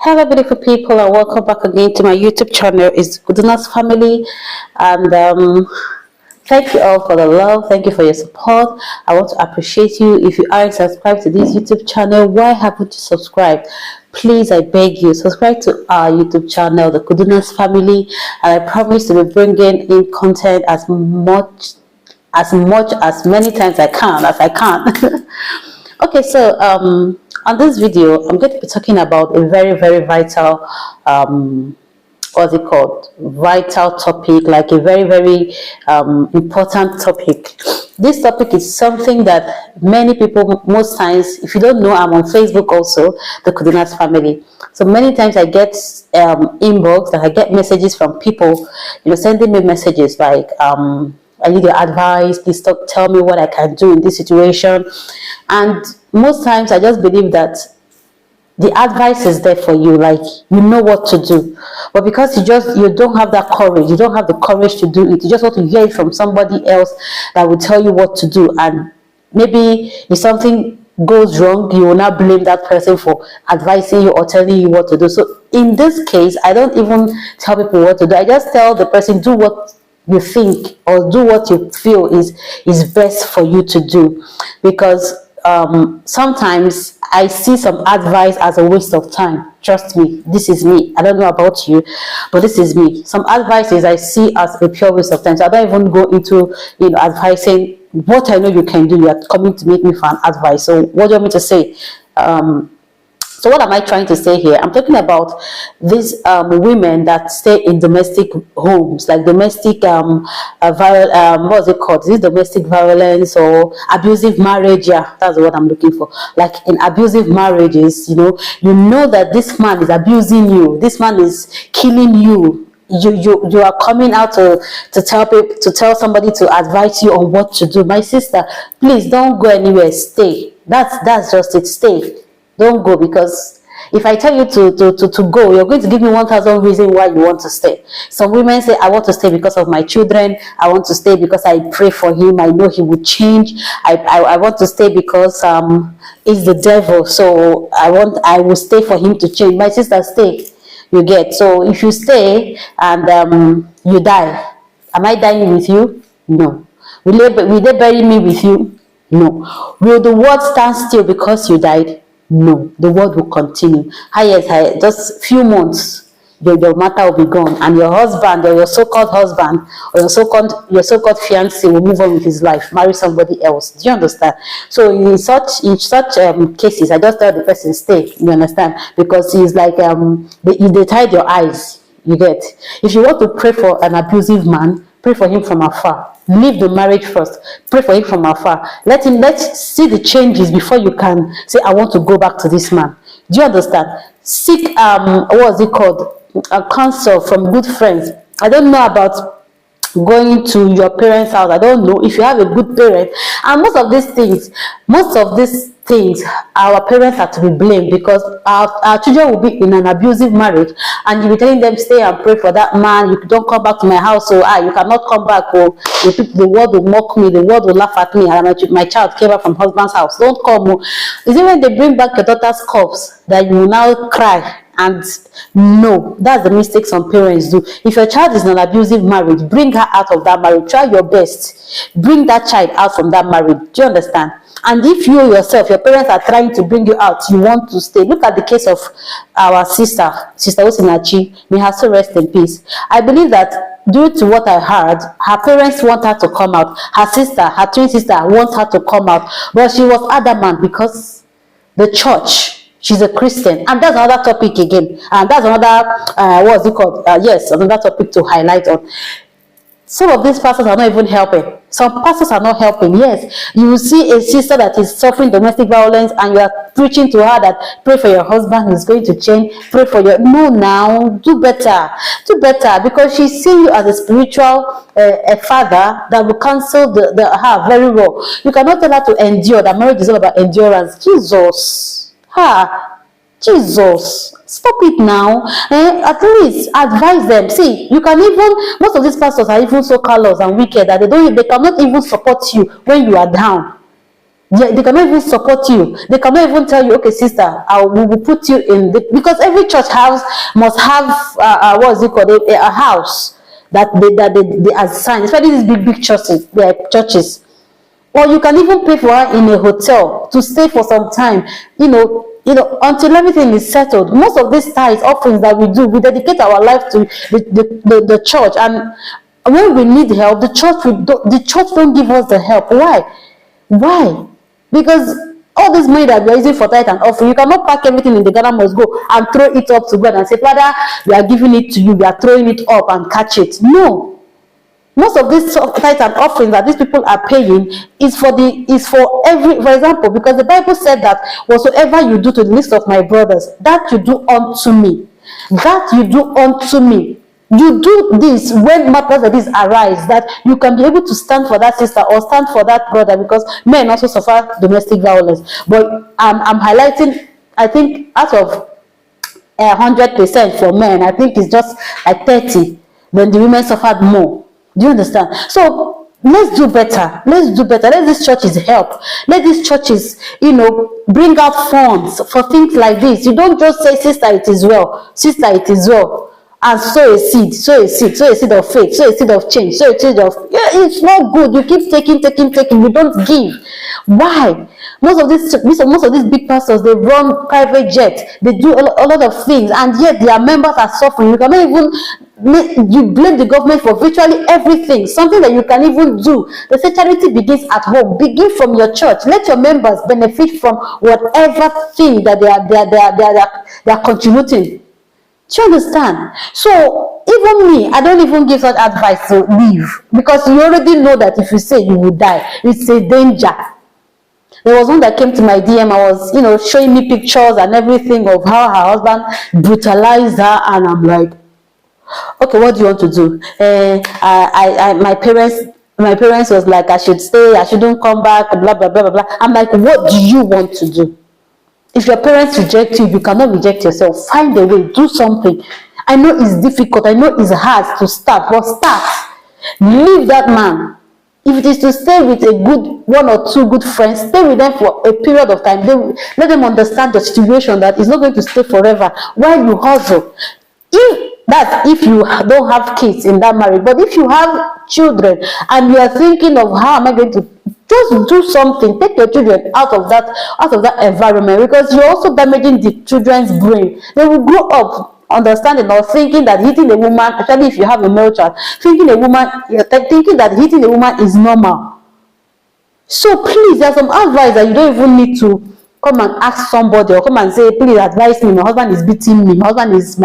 Hello, beautiful people, and welcome back again to my YouTube channel. It's Goodness Family, and thank you all for the love. Thank you for your support. I want to appreciate you. If you aren't subscribed to this YouTube channel, why haven't you subscribed? Please, I beg you, subscribe to our YouTube channel, the Goodness Family, and I promise to be bringing in content as many times as I can. Okay, so on this video, I'm going to be talking about a very vital what's it called? Vital topic, like a very important topic. This topic is something that many people, most times, if you don't know, I'm on Facebook also, the Kudinas Family. So many times I get inbox and I get messages from people, sending me messages like, I need your advice, please tell me what I can do in this situation. And most times I just believe that the advice is there for you, like you know what to do, but because you don't have that courage, you don't have the courage to do it, you just want to hear it from somebody else that will tell you what to do. And maybe if something goes wrong, you will not blame that person for advising you or telling you what to do. So in this case, I don't even tell people what to do. I just tell the person, do what you think or do what you feel is best for you to do. Because sometimes I see some advice as a waste of time. Trust me, this is me. I don't know about you, but this is me. Some advices I see as a pure waste of time. So I don't even go into advising what I know you can do. You are coming to make me for an advice. So what do you want me to say? So what am I trying to say here? I'm talking about these women that stay in domestic homes, like domestic what's it called? Is it domestic violence or abusive marriage? Yeah, that's what I'm looking for. Like in abusive marriages, you know that this man is abusing you, this man is killing you. You are coming out to tell people, to tell somebody to advise you on what to do. My sister, please don't go anywhere. Stay. That's just it. Stay. Don't go, because if I tell you to go, you're going to give me 1,000 reasons why you want to stay. Some women say, I want to stay because of my children. I want to stay because I pray for him. I know he would change. I want to stay because it's the devil. So I will stay for him to change. My sister, stay. You get. So if you stay and you die, am I dying with you? No. Will they bury me with you? No. Will the world stand still because you died? No, the world will continue. Just few months, the matter will be gone, and your husband or your so-called husband or your so-called fiancé will move on with his life, marry somebody else. Do you understand? So in such cases, I just tell the person, stay. You understand? Because he's like they tied your eyes. You get. If you want to pray for an abusive man, pray for him from afar. Leave the marriage first. Pray for him from afar. Let's see the changes before you can say, I want to go back to this man. Do you understand? Seek what's it called? A counsel from good friends. I don't know about going to your parents' house. I don't know if you have a good parent. And most of these things, our parents are to be blamed, because our children will be in an abusive marriage and you'll be telling them, stay and pray for that man. You don't come back to my house, so you cannot come back, or the world will mock me, the world will laugh at me, and my child came back from husband's house. Don't come. Is it when they bring back your daughter's corpse that you will now cry? And no, that's the mistake some parents do. If your child is in an abusive marriage, bring her out of that marriage. Try your best. Bring that child out from that marriage. Do you understand? And if you yourself, your parents are trying to bring you out, you want to stay. Look at the case of our sister Osinachi. May her soul rest in peace. I believe that due to what I heard, her parents want her to come out. Her twin sister wants her to come out. But she was adamant because the church, she's a Christian, and that's another topic again, and that's another what's it called? Yes, another topic to highlight on. Some of these pastors are not even helping. Some pastors are not helping. Yes, you will see a sister that is suffering domestic violence, and you are preaching to her that pray for your husband, he's going to change. Pray for your now. Do better, because she's seeing you as a spiritual a father that will counsel her very well. You cannot tell her to endure. That marriage is all about endurance. Jesus, stop it now. At least advise them. See, you can even, most of these pastors are even so callous and wicked that they cannot even support you when you are down. They cannot even support you. They cannot even tell you, okay, sister, we will put you in the, because every church house must have what is it called, a house that they assign, especially these big churches. Or you can even pay for her in a hotel to stay for some time, until everything is settled. Most of these tithes, offerings that we do, we dedicate our life to the church. And when we need help, the church don't give us the help. Why? Because all this money that we are using for tithe and offering, you cannot pack everything in the Ghana must go and throw it up to God and say, Father, we are giving it to you, we are throwing it up and catch it. No. Most of these tithes and offerings that these people are paying is for example, because the Bible said that whatsoever you do to the least of my brothers, that you do unto me. That you do unto me. You do this when matters like this arise, that you can be able to stand for that sister or stand for that brother, because men also suffer domestic violence. But I'm highlighting, I think out of 100% for men, I think it's just like 30, then the women suffered more. Do you understand? So let's do better. Let these churches help. Let these churches, bring out funds for things like this. You don't just say, sister, it is well. Sister, it is well. And sow a seed of faith, sow a seed of change, sow a seed of, it's not good. You keep taking, you don't give. Why? Most of these big pastors, they run private jets, they do a lot of things, and yet their members are suffering. You cannot even, you blame the government for virtually everything, something that you can even do. They say charity begins at home. Begin from your church. Let your members benefit from whatever thing that they are contributing. Do you understand? So even me, I don't even give such advice to leave, because you already know that if you say you will die, it's a danger. There was one that came to my DM. I was, showing me pictures and everything of how her husband brutalized her, and I'm like, okay, what do you want to do? My parents was like, I should stay, I shouldn't come back, blah blah blah blah blah. I'm like, what do you want to do? If your parents reject you, you cannot reject yourself. Find a way, do something. I know it's difficult, I know it's hard to start, but start. Leave that man. If it is to stay with a good one or two good friends, stay with them for a period of time. Let them understand the situation, that it's not going to stay forever while you hustle. If you don't have kids in that marriage, but if you have children and you are thinking of how am I going to, just do something. Take your children out of that environment, because you're also damaging the children's brain. They will grow up understanding or thinking that hitting a woman, especially if you have a male child, thinking that hitting a woman is normal. So please, there's some advice that you don't even need to come and ask somebody, or come and say, please advise me, my husband is beating me, my husband is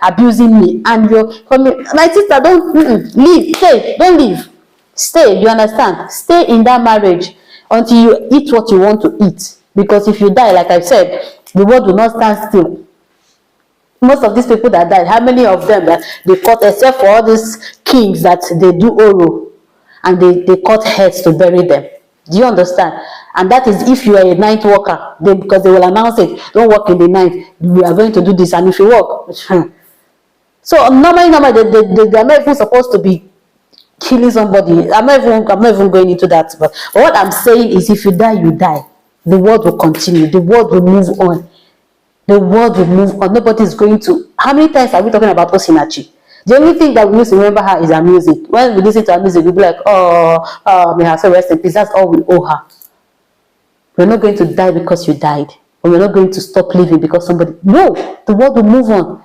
abusing me, and you're coming, my sister, don't leave, stay, don't leave. Stay, you understand? Stay in that marriage until you eat what you want to eat. Because if you die, like I said, the world will not stand still. Most of these people that died, how many of them they cut, except for all these kings that they do oral, and they cut heads to bury them. Do you understand? And that is if you are a night worker, because they will announce it, don't work in the night, we are going to do this, and if you work. So normally they are not even supposed to be killing somebody. I'm not even going into that, but what I'm saying is, if you die, you die. The world will continue. The world will move on. The world will move on. Nobody is going to. How many times are we talking about Osinachi? The only thing that we used to remember her is her music. When we listen to her music, we'll be like, may her soul rest in peace. That's all we owe her. We're not going to die because you died, or we're not going to stop living because somebody. No, the world will move on.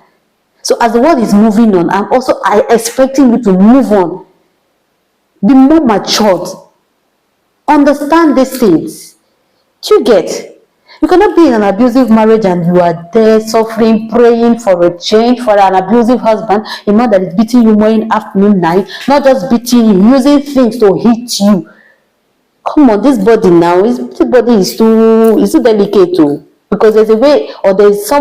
So as the world is moving on, I'm also expecting you to move on. Be more matured. Understand these things. Do you get? You cannot be in an abusive marriage and you are there suffering, praying for a change, for an abusive husband, a man that is beating you morning, afternoon, night, not just beating you, using things to hit you. Come on, this body now, this body is too delicate too. Because there's a way, or there's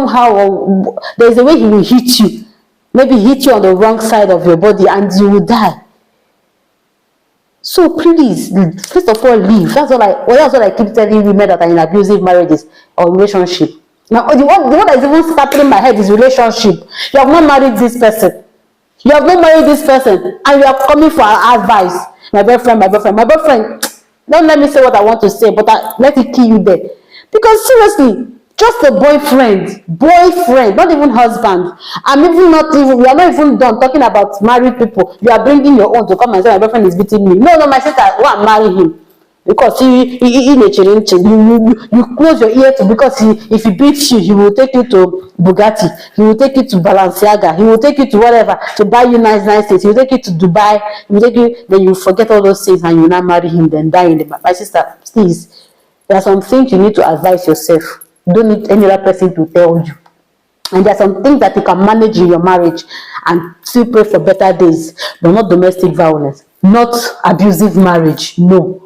a way he will hit you. Maybe hit you on the wrong side of your body and you will die. So please, first of all, leave. That's what I keep telling women that are in abusive marriages or relationship. Now, the one that is even starting in my head is relationship. You have not married this person. You have not married this person, and you are coming for advice. My boyfriend. Don't let me say what I want to say, but let it kill you there. Because seriously, just a boyfriend, not even husband. We are not even done talking about married people. You are bringing your own to come and say my boyfriend is beating me. No, my sister, go and marry him. Because you close your ear to, because if he beats you, he will take you to Bugatti, he will take you to Balenciaga, he will take you to whatever to buy you nice things, he will take you to Dubai, he will take you, then you forget all those things and you now marry him, then die in the My sister, please, there are some things you need to advise yourself. You don't need any other person to tell you. And there are some things that you can manage in your marriage and still pray for better days, but not domestic violence, not abusive marriage. No.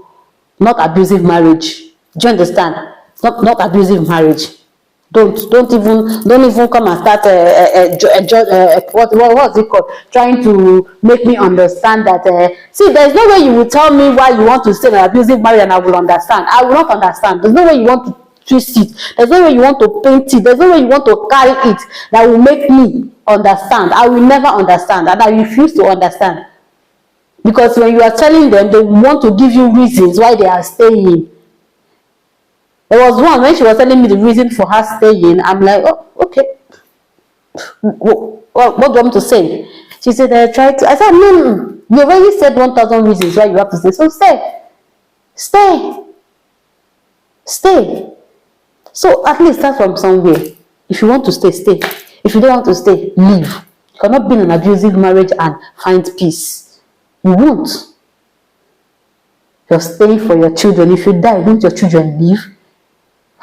Not abusive marriage. Do you understand? Not abusive marriage. Don't even come and start what's it called? Trying to make me understand that. See, there's no way you will tell me why you want to stay in an abusive marriage and I will understand. I will not understand. There's no way you want to twist it. There's no way you want to paint it. There's no way you want to carry it that will make me understand. I will never understand, and I refuse to understand. Because when you are telling them, they want to give you reasons why they are staying. There was one, when she was telling me the reason for her staying, I'm like, oh, okay. What do you want me to say? She said, I said, no. You already said 1,000 reasons why you have to stay. So stay. Stay. So at least start from somewhere. If you want to stay, stay. If you don't want to stay, leave. You cannot be in an abusive marriage and find peace. You won't. You're staying for your children. If you die, won't your children leave?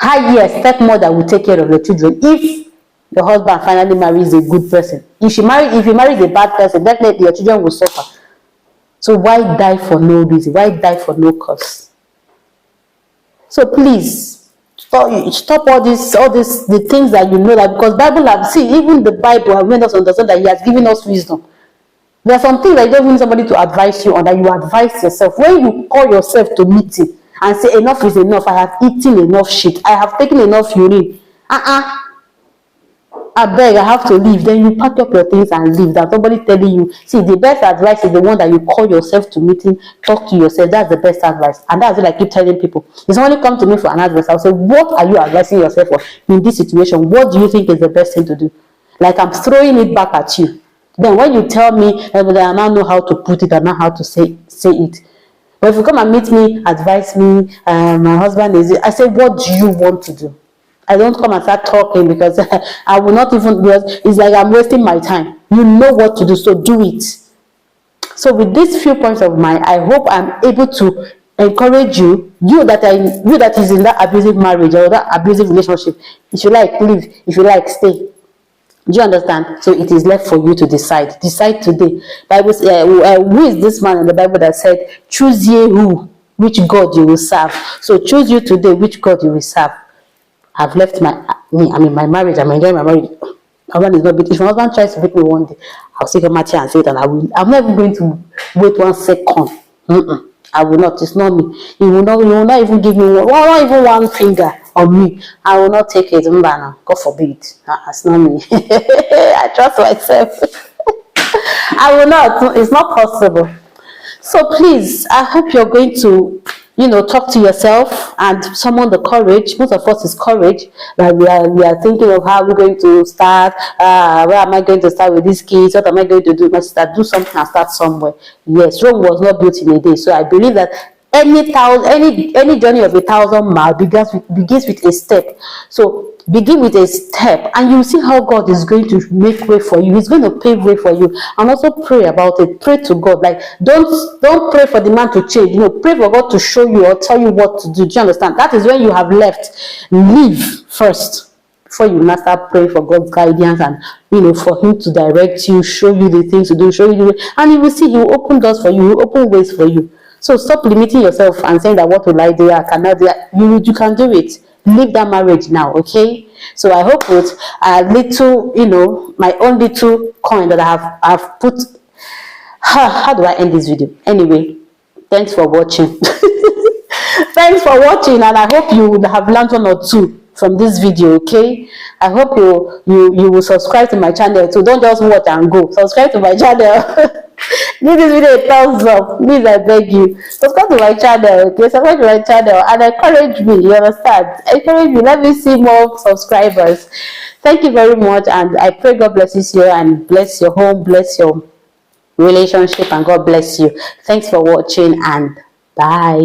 Yes, stepmother will take care of your children if your husband finally marries a good person. If he marries a bad person, definitely your children will suffer. So why die for no reason? Why die for no cause? So please stop all this, the things that you know, that because even the Bible has made us understand that He has given us wisdom. There are some things that you don't need somebody to advise you on, that you advise yourself. When you call yourself to meeting and say enough is enough, I have eaten enough shit, I have taken enough urine, I beg, I have to leave. Then you pack up your things and leave. That somebody telling you. See, the best advice is the one that you call yourself to meeting, talk to yourself. That's the best advice. And that's what I keep telling people. If somebody come to me for an advice, I'll say, what are you advising yourself for in this situation? What do you think is the best thing to do? Like I'm throwing it back at you. Then when you tell me, I now know how to put it and not how to say it. But if you come and meet me, advise me, my husband is, I say, what do you want to do? I don't come and start talking because I will not even, because it's like I'm wasting my time. You know what to do, so do it. So with these few points of mine, I hope I'm able to encourage you that is in that abusive marriage or that abusive relationship. If you like, leave. If you like, stay. Do you understand? So it is left for you to decide. Decide today. Bible who is this man in the Bible that said, choose ye which God you will serve. So choose you today which God you will serve. I've left my marriage. I'm enjoying my marriage. My husband is not beating. If my husband tries to beat me one day, I'll take a match and say it, and I'm never going to wait 1 second. I will not. It's not me. He will not even give me not even one finger on me. I will not take it. God forbid. It's not me. I trust myself. I will not. It's not possible. So please, I hope you're going to, talk to yourself and summon the courage. Most of us is courage. Like we are thinking of how we're going to start. Where am I going to start with these kids? What am I going to do? My sister, do something and start somewhere. Yes, Rome was not built in a day. So I believe that any journey of 1,000 miles begins with a step. So begin with a step, and you see how God is going to make way for you. He's going to pave way for you. And also pray about it. Pray to God. Like don't pray for the man to change. Pray for God to show you or tell you what to do. Do you understand? That is when you have left. Leave first before you now start praying for God's guidance and for Him to direct you, show you the things to do, and you will see He will open doors for you. He will open ways for you. So stop limiting yourself and saying that what will I do? I cannot do that. You can do it. Leave that marriage now, okay? So I hope with a little, my own little coin that I have put. How do I end this video? Anyway, thanks for watching. Thanks for watching, and I hope you would have learned 1 or 2 from this video, okay? I hope you will subscribe to my channel too. Don't just watch and go. Subscribe to my channel. Give this video a thumbs up. Please, I beg you. Subscribe to my channel. Okay, subscribe to my channel and encourage me. You understand? Encourage me. Let me see more subscribers. Thank you very much, and I pray God blesses you and bless your home, bless your relationship, and God bless you. Thanks for watching, and bye.